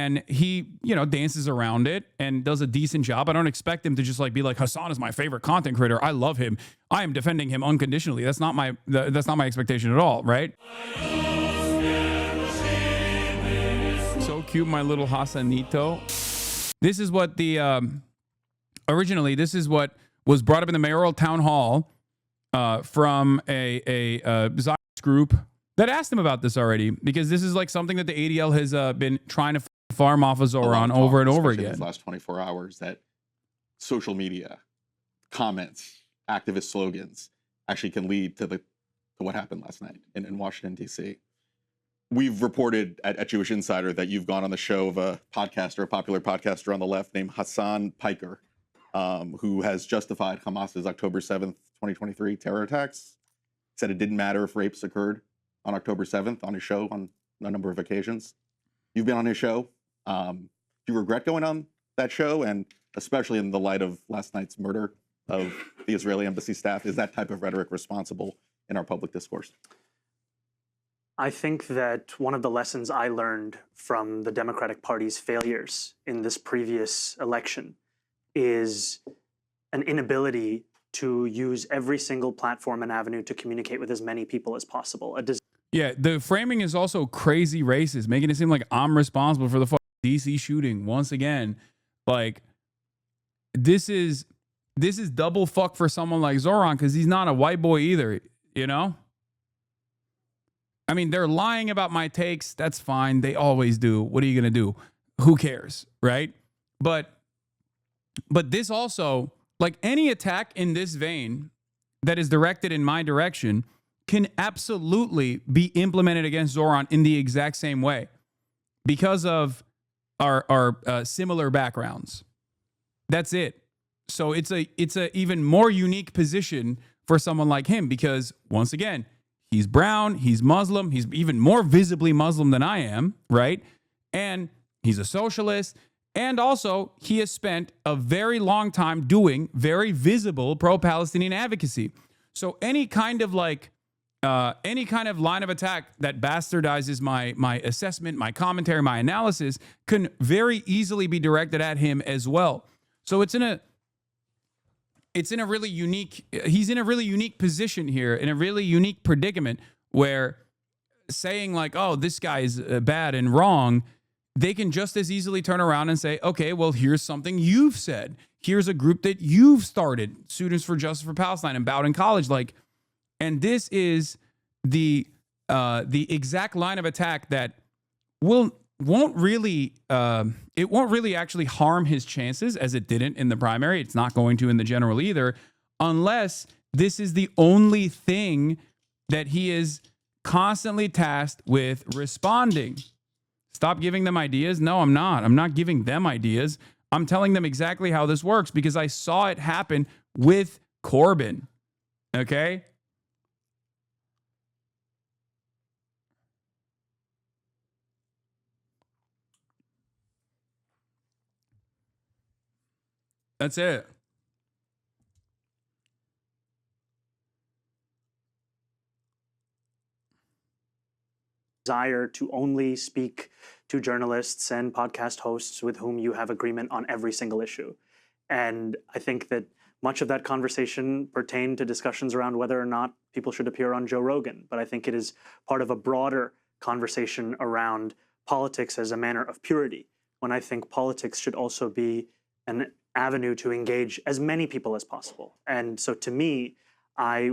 and he, dances around it and does a decent job. I don't expect him to just like be like, Hasan is my favorite content creator. I love him. I am defending him unconditionally. That's not my expectation at all, right? So cute, my little Hasanito. This is what originally, this is what was brought up in the mayoral town hall from a Zionist group that asked him about this already, because this is like something that the ADL has been trying to farm off of Zohran over and over again. In the last 24 hours, that social media comments, activist slogans actually can lead to what happened last night in Washington, D.C. We've reported at Jewish Insider that you've gone on the show of a podcaster, a popular podcaster on the left named Hasan Piker, who has justified Hamas's October 7th, 2023 terror attacks. Said it didn't matter if rapes occurred on October 7th on his show on a number of occasions. You've been on his show. Do you regret going on that show? And especially in the light of last night's murder of the Israeli embassy staff, is that type of rhetoric responsible in our public discourse? I think that one of the lessons I learned from the Democratic Party's failures in this previous election is an inability to use every single platform and avenue to communicate with as many people as possible. Yeah, the framing is also crazy racist, making it seem like I'm responsible for the DC shooting once again. Like, this is double fuck for someone like Zohran, because he's not a white boy either, I mean, they're lying about my takes. That's fine. They always do. What are you going to do? Who cares, right? But this also, like any attack in this vein that is directed in my direction, can absolutely be implemented against Zohran in the exact same way because of our similar backgrounds. That's it. So it's a even more unique position for someone like him, because once again, he's brown, he's Muslim, he's even more visibly Muslim than I am, right? And he's a socialist. And also, he has spent a very long time doing very visible pro-Palestinian advocacy. So any kind of line of attack that bastardizes my assessment, my commentary, my analysis can very easily be directed at him as well. So he's in a really unique position here, in a really unique predicament, where saying like, oh, this guy is bad and wrong, they can just as easily turn around and say, okay, well, here's something you've said. Here's a group that you've started, Students for Justice for Palestine and Bowdoin College. And this is the exact line of attack that won't really actually harm his chances, as it didn't in the primary. It's not going to in the general either, unless this is the only thing that he is constantly tasked with responding. Stop giving them ideas. No, I'm not. I'm not giving them ideas. I'm telling them exactly how this works, because I saw it happen with Corbyn. Okay? That's it. Desire to only speak to journalists and podcast hosts with whom you have agreement on every single issue. And I think that much of that conversation pertained to discussions around whether or not people should appear on Joe Rogan. But I think it is part of a broader conversation around politics as a manner of purity, when I think politics should also be an avenue to engage as many people as possible. And so to me, I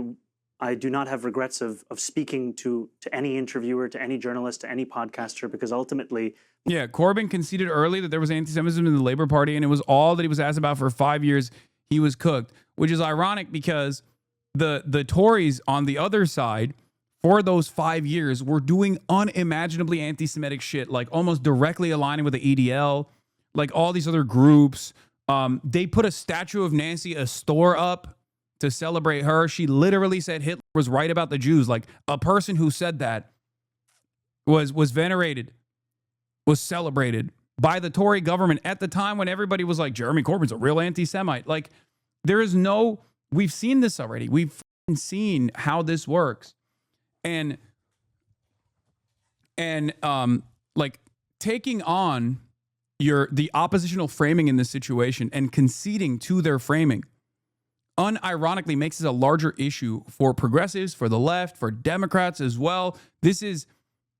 do not have regrets of speaking to any interviewer, to any journalist, to any podcaster, because ultimately... Yeah, Corbyn conceded early that there was anti-Semitism in the Labour Party, and it was all that he was asked about for 5 years. He was cooked, which is ironic because the Tories on the other side, for those 5 years, were doing unimaginably anti-Semitic shit, like almost directly aligning with the EDL, like all these other groups. They put a statue of Nancy Astor up to celebrate her. She literally said Hitler was right about the Jews. Like, a person who said that was venerated, was celebrated by the Tory government at the time when everybody was like, Jeremy Corbyn's a real anti-Semite. Like, we've seen this already. We've seen how this works. And like taking on the oppositional framing in this situation and conceding to their framing unironically makes this a larger issue for progressives, for the left, for Democrats as well. This is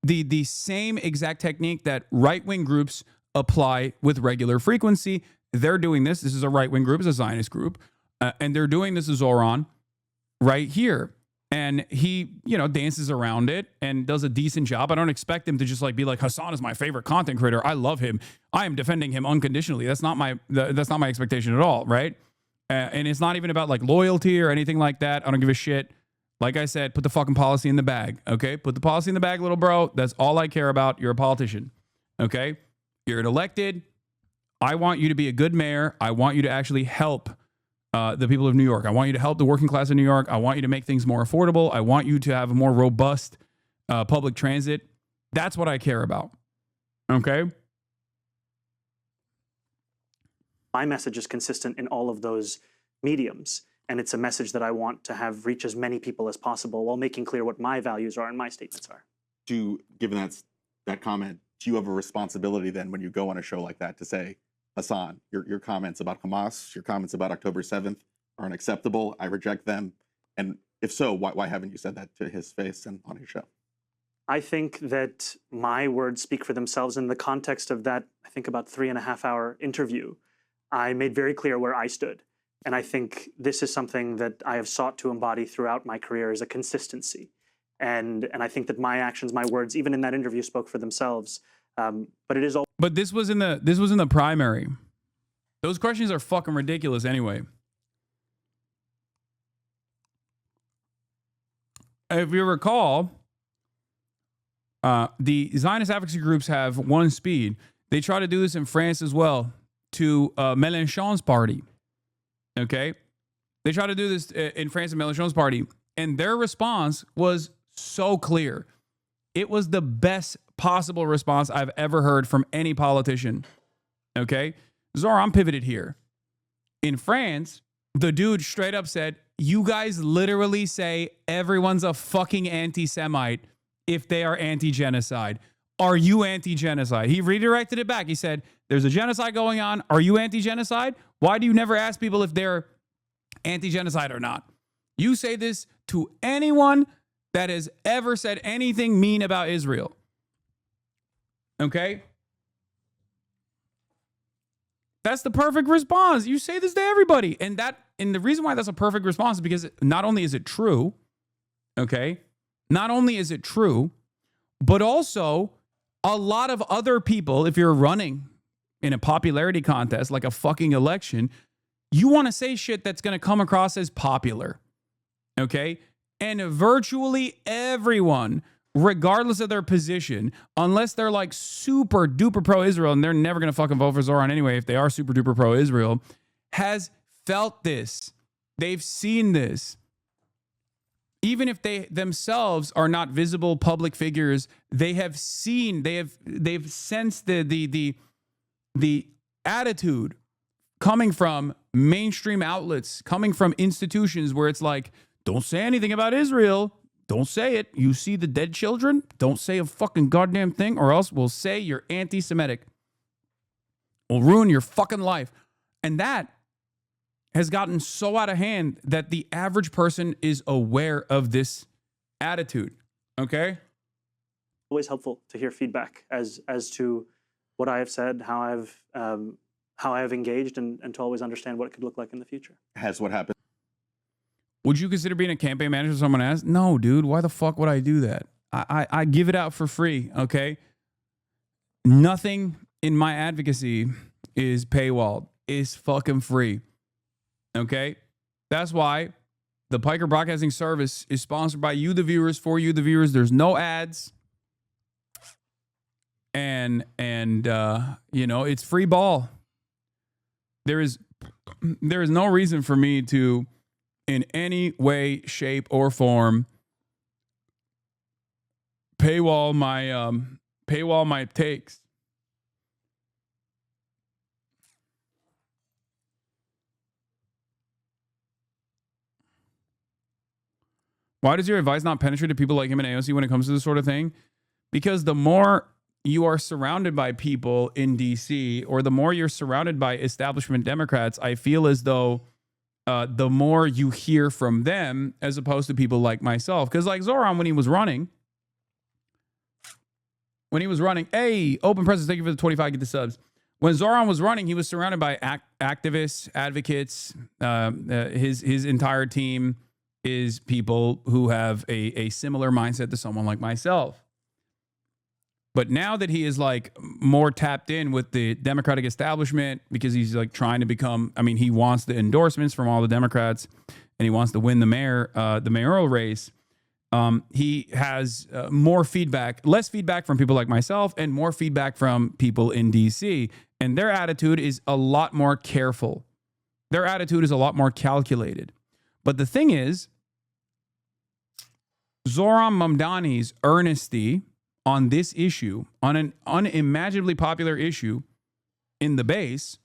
the same exact technique that right-wing groups apply with regular frequency. They're doing this. This is a right-wing group, it's a Zionist group, and they're doing this to Zohran right here. And he, dances around it and does a decent job. I don't expect him to just be like, Hasan is my favorite content creator. I love him. I am defending him unconditionally. That's not my expectation at all, right? And it's not even about loyalty or anything like that. I don't give a shit. Like I said, put the fucking policy in the bag, okay? Put the policy in the bag, little bro. That's all I care about. You're a politician, okay? You're elected. I want you to be a good mayor. I want you to actually help the people of New York. I want you to help the working class of New York. I want you to make things more affordable. I want you to have a more robust public transit. That's what I care about, okay? My message is consistent in all of those mediums. And it's a message that I want to have reach as many people as possible while making clear what my values are and my statements are. Given that comment, do you have a responsibility then when you go on a show like that to say, Hasan, your comments about Hamas, your comments about October 7th are unacceptable. I reject them. And if so, why haven't you said that to his face and on his show? I think that my words speak for themselves. In the context of that, I think about 3.5-hour interview, I made very clear where I stood. And I think this is something that I have sought to embody throughout my career as a consistency. And I think that my actions, my words, even in that interview, spoke for themselves. But it is all. But this was in the primary. Those questions are fucking ridiculous anyway. If you recall, the Zionist advocacy groups have one speed. They try to do this in France as well to Melenchon's party. Okay? They try to do this in France and Melenchon's party. And their response was so clear. It was the best possible response I've ever heard from any politician. Okay? Zohran, I'm pivoted here. In France, the dude straight up said, you guys literally say everyone's a fucking anti-Semite if they are anti-genocide. Are you anti-genocide? He redirected it back. He said, there's a genocide going on. Are you anti-genocide? Why do you never ask people if they're anti-genocide or not? You say this to anyone that has ever said anything mean about Israel. Okay? That's the perfect response. You say this to everybody. And the reason why that's a perfect response is because not only is it true, okay? Not only is it true, but also a lot of other people, if you're running in a popularity contest like a fucking election, you want to say shit that's going to come across as popular. Okay? And virtually everyone, regardless of their position, unless they're like super duper pro-Israel, and they're never going to fucking vote for Zohran anyway if they are super duper pro-Israel, has felt this. They've seen this. Even if they themselves are not visible public figures, they have seen, they've sensed the attitude coming from mainstream outlets, coming from institutions where it's like, don't say anything about Israel. Don't say it. You see the dead children? Don't say a fucking goddamn thing, or else we'll say you're anti-Semitic. We'll ruin your fucking life. And that has gotten so out of hand that the average person is aware of this attitude. Okay? Always helpful to hear feedback as to what I have said, how I have engaged, and to always understand what it could look like in the future. Has what happened? Would you consider being a campaign manager if someone asked? No, dude. Why the fuck would I do that? I give it out for free, okay? Nothing in my advocacy is paywalled. It's fucking free, okay? That's why the Piker Broadcasting Service is sponsored by you, the viewers, for you, the viewers. There's no ads. And it's free ball. There is no reason for me to, in any way, shape, or form, paywall my takes. Why does your advice not penetrate to people like him and AOC when it comes to this sort of thing? Because the more you are surrounded by people in DC, or the more you're surrounded by establishment Democrats, I feel as though the more you hear from them as opposed to people like myself. Because like Zohran, when he was running, hey, Open Presence, thank you for the 25, get the subs. When Zohran was running, he was surrounded by activists, advocates. His entire team is people who have a similar mindset to someone like myself. But now that he is like more tapped in with the Democratic establishment, because he's like trying to become, I mean, he wants the endorsements from all the Democrats and he wants to win the mayoral race. He has more feedback, less feedback from people like myself and more feedback from people in DC. And their attitude is a lot more careful. Their attitude is a lot more calculated. But the thing is, Zohran Mamdani's earnesty on this issue, on an unimaginably popular issue in the base,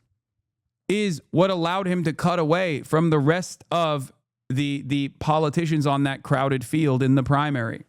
is what allowed him to cut away from the rest of the politicians on that crowded field in the primary.